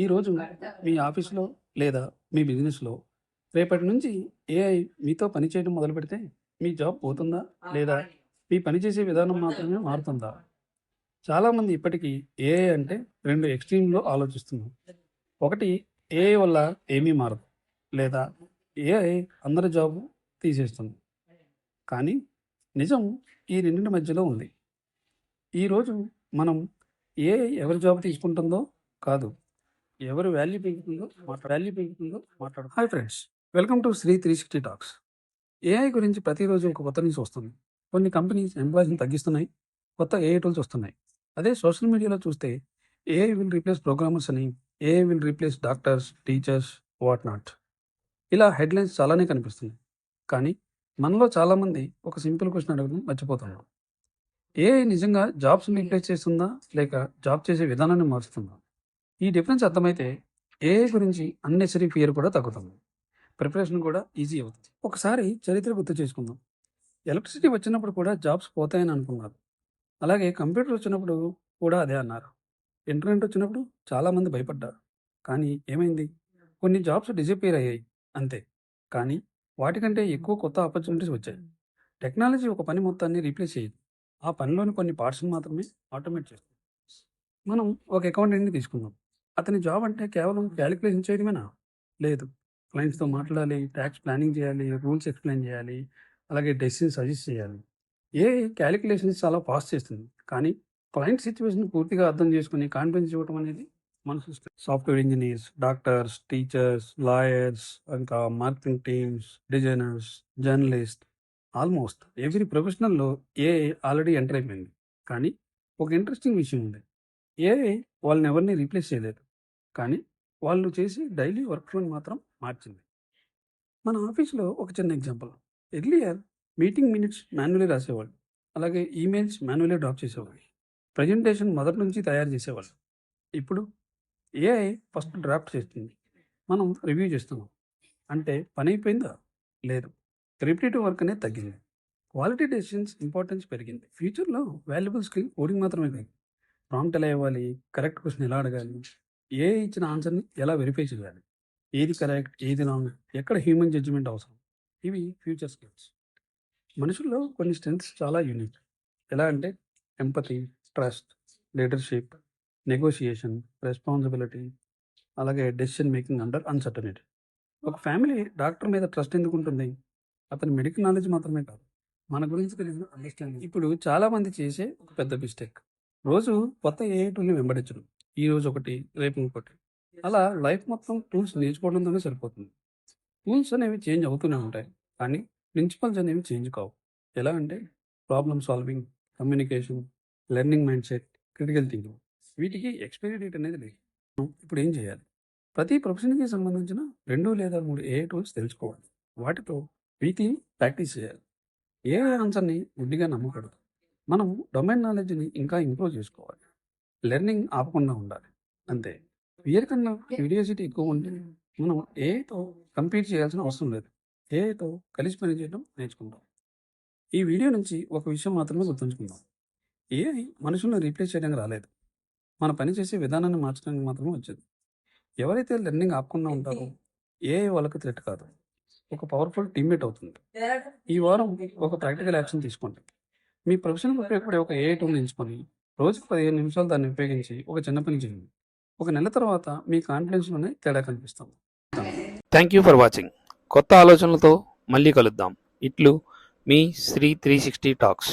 ఈరోజు మీ ఆఫీస్‌లో లేదా మీ బిజినెస్‌లో రేపటి నుంచి ఏఐ మీతో పని చేయడం మొదలుపెడితే మీ జాబ్ పోతుందా? లేదా మీ పని చేసే విధానం మాత్రమే మారుతుందా? చాలామంది ఇప్పటికీ ఏఐ అంటే 2 ఎక్స్‌ట్రీమ్‌లో ఆలోచిస్తున్నారు. ఒకటి ఏఐ వల్ల ఏమీ మారదు. లేదా ఏఐ అందరి జాబు తీసేస్తుంది. కానీ నిజం ఈ రెండింటి మధ్యలో ఉంది. ఈరోజు మనం ఏఐ ఎవరి జాబ్ తీసుకుంటుందో కాదు, ఎవరు వాల్యూ పెంచుతుందో మాట్లాడు. Hi friends, welcome to Sri 360 talks. AI గురించి ప్రతిరోజు ఒక కొత్త న్యూస్ వస్తుంది. కొన్ని కంపెనీస్ ఎంప్లాయీస్ని తగ్గిస్తున్నాయి, కొత్త ఏఐ టూల్స్ వస్తున్నాయి. అదే సోషల్ మీడియాలో చూస్తే ఏఐ విల్ రీప్లేస్ ప్రోగ్రామర్స్ అని, AI will replace doctors, teachers, what not, ఇలా హెడ్లైన్స్ చాలానే కనిపిస్తున్నాయి. కానీ మనలో చాలామంది ఒక సింపుల్ క్వశ్చన్ అడగడం మర్చిపోతున్నాం. ఏఐ నిజంగా జాబ్స్ రీప్లేస్ చేస్తుందా, లేక జాబ్ చేసే విధానాన్ని మారుస్తుందా? ఈ డిఫరెన్స్ అర్థమైతే ఏఐ గురించి అన్నెసరీ ఫియర్ కూడా తగ్గుతుంది. ప్రిపరేషన్ కూడా ఈజీ అవుతుంది. ఒకసారి చరిత్ర గుర్తు చేసుకుందాం. ఎలక్ట్రిసిటీ వచ్చినప్పుడు కూడా జాబ్స్ పోతాయని అనుకున్నారు. అలాగే కంప్యూటర్ వచ్చినప్పుడు కూడా అదే అన్నారు. ఇంటర్నెట్ వచ్చినప్పుడు చాలామంది భయపడ్డారు. కానీ ఏమైంది? కొన్ని జాబ్స్ డిజపియర్ అయ్యాయి అంతే. కానీ వాటికంటే ఎక్కువ కొత్త ఆపర్చునిటీస్ వచ్చాయి. టెక్నాలజీ ఒక పని మొత్తాన్ని రీప్లేస్ చేయదు. ఆ పనిలోని కొన్ని పార్ట్స్ని మాత్రమే ఆటోమేట్ చేస్తుంది. మనం ఒక అకౌంటెంట్ని తీసుకుందాం. అతని జాబ్ అంటే కేవలం క్యాలిక్యులేషన్ చేయడమేనా? లేదు. క్లయింట్స్‌తో మాట్లాడాలి, టాక్స్ ప్లానింగ్ చేయాలి, రూల్స్ ఎక్స్‌ప్లెయిన్ చేయాలి, అలాగే డెసిషన్ సజెస్ట్ చేయాలి. ఏఐ క్యాలిక్యులేషన్స్ చాలా ఫాస్ట్ చేస్తుంది. కానీ క్లయింట్ సిట్యుయేషన్ పూర్తిగా అర్థం చేసుకొని కాన్ఫిడెన్స్ ఇవ్వడం అనేది మన system. Software engineers, doctors, teachers, lawyers, ఇంకా marketing teams, designers, journalist, almost every ప్రొఫెషనల్‌లో ఏఐ ఆల్రెడీ ఎంటర్ అయిపోయింది. కానీ ఒక ఇంట్రెస్టింగ్ విషయం ఉంది. ఏఐ వాళ్ళని ఎవరిని రీప్లేస్ చేయలేదు. కానీ వాళ్ళు చేసే డైలీ వర్క్ ఫ్లోని మాత్రం మార్చింది. మన ఆఫీస్‌లో ఒక చిన్న example. Earlier meeting minutes manually రాసేవాళ్ళు. అలాగే ఈమెయిల్స్ మాన్యువల్లీ డ్రాప్ చేసేవాళ్ళు. ప్రెజెంటేషన్ మొదటి నుంచి తయారు చేసేవాళ్ళు. ఇప్పుడు ఏఐ ఫస్ట్ డ్రాఫ్ట్ చేస్తుంది. మనం రివ్యూ చేస్తున్నాం. అంటే పని అయిపోయిందా? లేదు. రిపిటేటివ్ వర్క్ అనేది తగ్గింది. క్వాలిటీ డెసిషన్స్ ఇంపార్టెన్స్ పెరిగింది. ఫ్యూచర్‌లో వాల్యుబుల్ స్కిల్ కోడింగ్ మాత్రమే కాదు. ప్రాంప్ట్ ఎలా ఇవ్వాలి? కరెక్ట్ క్వెషన్ ఎలా అడగాలి? ఏఐ ఇచ్చిన ఆన్సర్‌ని ఎలా వెరిఫై చేయాలి? ఏది కరెక్ట్? ఏది రాంగ్? ఎక్కడ హ్యూమన్ జడ్జ్‌మెంట్ అవసరం? ఇవి ఫ్యూచర్ స్కిల్స్. మనుషుల్లో కొన్ని స్ట్రెంగ్త్స్ చాలా యూనిక్. ఎలా అంటే empathy, trust, leadership, negotiation, responsibility, అలాగే డెసిషన్ మేకింగ్ అండర్ అన్‌సర్టెనిటీ. ఒక ఫ్యామిలీ డాక్టర్ మీద ట్రస్ట్ ఎందుకుంటుంది? అతని మెడికల్ నాలెడ్జ్ మాత్రమే కాదు, మన గురించి తెలిసిన అండర్‌స్టాండింగ్. ఇప్పుడు చాలామంది చేసే ఒక పెద్ద మిస్టేక్. రోజు కొత్త ఏఐ టూల్‌ని వెంబడించడం. ఈరోజు ఒకటి, రేపు ఇంకోటి. అలా లైఫ్ మొత్తం టూల్స్ నేర్చుకోవడంతోనే సరిపోతుంది. టూల్స్ అనేవి చేంజ్ అవుతూనే ఉంటాయి. కానీ ప్రిన్సిపల్స్ అనేవి చేంజ్ కావు. ఎలా అంటే problem solving, communication, learning mindset, critical thinking. వీటికి ఎక్స్‌పైరీ డేట్ అనేది లేదు. ఇప్పుడు ఏం చేయాలి? ప్రతి ప్రొఫెషన్‌కి సంబంధించిన 2 లేదా 3 ఏఐ టూల్స్ తెలుసుకోవాలి. వాటితో వీక్లీ ప్రాక్టీస్ చేయాలి. ఏఐ ఆన్సర్‌ని గుడ్డిగా నమ్మకూడదు. మనం డొమైన్ నాలెడ్జ్‌ని ఇంకా ఇంప్రూవ్ చేసుకోవాలి. లెర్నింగ్ ఆపకుండా ఉండాలి. అంతే. ఫియర్ కన్నా క్యూరియాసిటీ ఎక్కువ ఉంటే మనం ఏఐతో కంపీట్ చేయాల్సిన అవసరం లేదు. ఏఐతో కలిసి పనిచేయడం నేర్చుకుంటాం. ఈ వీడియో నుంచి ఒక విషయం మాత్రమే గుర్తుంచుకుందాం. ఏఐ మనుషులను రీప్లేస్ చేయడానికి రాలేదు. మన పని చేసే విధానాన్ని మార్చడానికి మాత్రమే వచ్చింది. ఎవరైతే లెర్నింగ్ ఆపకుండా ఉంటారో ఏఐ వాళ్ళకి థ్రెట్ కాదు, ఒక పవర్ఫుల్ టీమ్మేట్ అవుతుంది. ఈ వారం ఒక ప్రాక్టికల్ యాక్షన్ తీసుకోండి. మీ ప్రొఫెషన్‌కి ఉపయోగపడే ఒక ఏఐ టూల్‌ని ఎంచుకొని రోజుకు 15 నిమిషాలు దాన్ని ఉపయోగించి ఒక చిన్న పని చేయండి. ఒక నెల తర్వాత మీ కాన్ఫిడెన్స్‌లోనే తేడా కనిపిస్తుంది. Thank you for watching. కొత్త ఆలోచనలతో మళ్ళీ కలుద్దాం. ఇట్లు మీ శ్రీ 360 టాక్స్.